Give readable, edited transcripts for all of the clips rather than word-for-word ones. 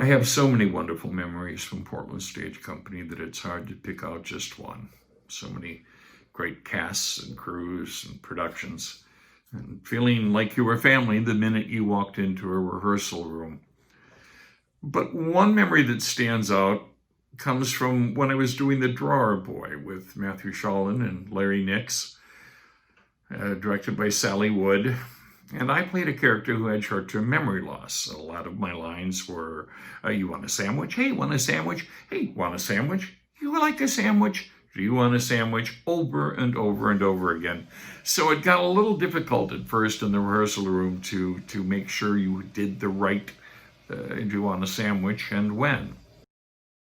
I have so many wonderful memories from Portland Stage Company that it's hard to pick out just one. So many great casts and crews and productions, and feeling like you were family the minute you walked into a rehearsal room. But one memory that stands out comes from when I was doing The Drawer Boy with Matthew Sholin and Larry Nix, directed by Sally Wood. And I played a character who had short-term memory loss. A lot of my lines were, you want a sandwich? Hey, want a sandwich? Hey, want a sandwich? You like a sandwich? Do you want a sandwich? Over and over and over again. So it got a little difficult at first in the rehearsal room to make sure you did the right, do you want a sandwich, and when.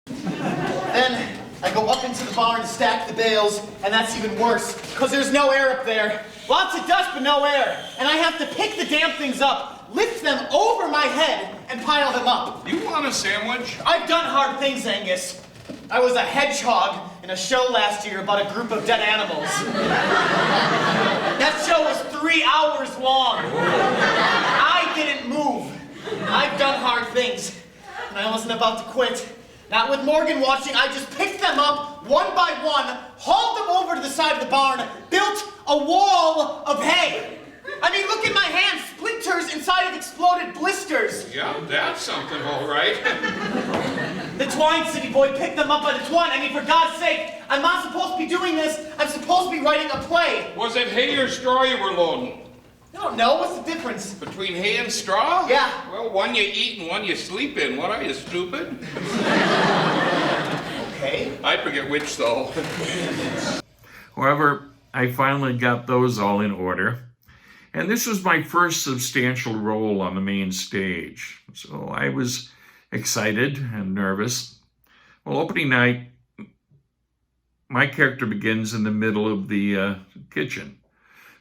Then I go up into the barn to stack the bales, and that's even worse, because there's no air up there. Lots of dust, but no air. And I have to pick the damn things up, lift them over my head, and pile them up. You want a sandwich? I've done hard things, Angus. I was a hedgehog in a show last year about a group of dead animals. That show was 3 hours long. I didn't move. I've done hard things, and I wasn't about to quit. Not with Morgan watching, I just picked them up one by one, hauled them over to the side of the barn, built a wall of hay. I mean, look at my hands, splinters inside of exploded blisters. Yeah, that's something, all right. The Twine City boy picked them up by the twine. I mean, for God's sake, I'm not supposed to be doing this. I'm supposed to be writing a play. Was it hay or straw you were loading? I don't know, what's the difference? Between hay and straw? Yeah. Well, one you eat and one you sleep in. What are you, stupid? Okay. I forget which, though. However, I finally got those all in order. And this was my first substantial role on the main stage. So I was excited and nervous. Well, opening night, my character begins in the middle of the kitchen.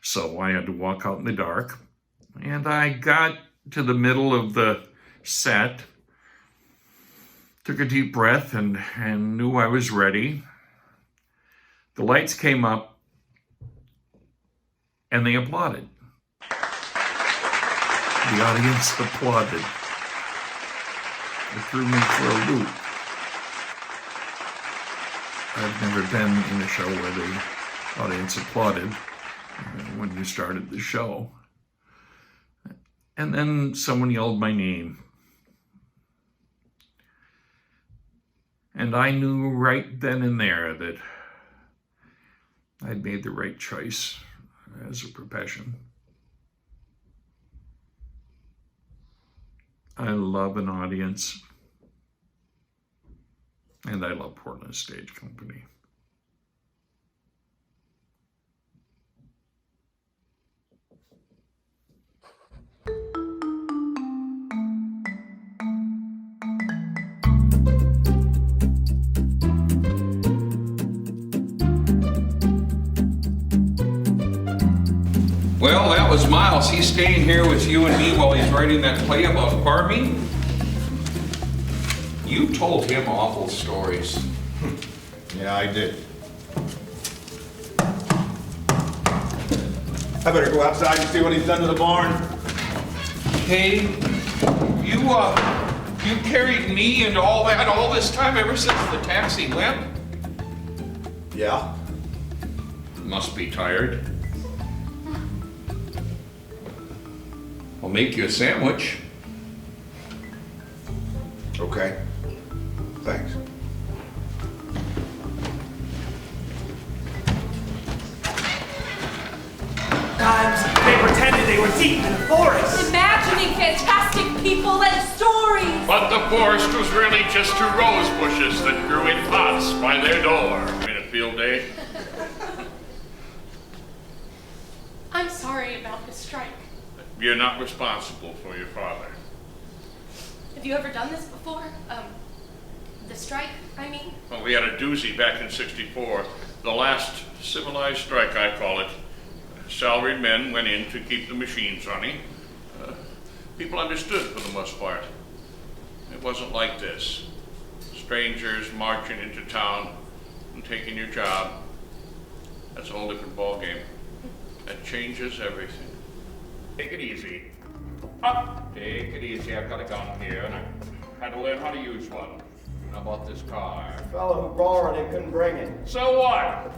So I had to walk out in the dark. And I got to the middle of the set, took a deep breath and knew I was ready. The lights came up and they applauded. The audience applauded. It threw me for a loop. I've never been in a show where the audience applauded when you started the show. And then someone yelled my name. And I knew right then and there that I'd made the right choice as a profession. I love an audience, and I love Portland Stage Company. Well, that was Miles. He's staying here with you and me while he's writing that play about farming. You told him awful stories. Yeah, I did. I better go outside and see what he's done to the barn. Hey, you carried me and all that all this time ever since the taxi went? Yeah? Must be tired. I'll make you a sandwich. Okay. Thanks. Times they pretended they were deep in the forest. Imagining fantastic people and stories. But the forest was really just 2 rose bushes that grew in pots by their door. Been a field day? I'm sorry about the strike. You're not responsible for your father. Have you ever done this before? The strike, I mean? Well, we had a doozy back in '64. The last civilized strike, I call it. Salaried men went in to keep the machines running. People understood for the most part. It wasn't like this. Strangers marching into town and taking your job. That's a whole different ballgame. That changes everything. Take it easy. Up. Take it easy. I've got a gun here. And Had to learn how to use one. How about this car? The fellow who borrowed it couldn't bring it. So what?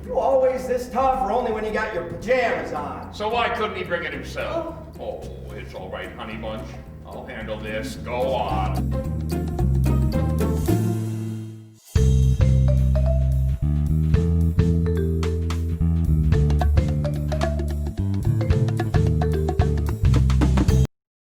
You always this tough or only when you got your pajamas on? So why couldn't he bring it himself? Oh, it's all right, honey bunch. I'll handle this. Go on.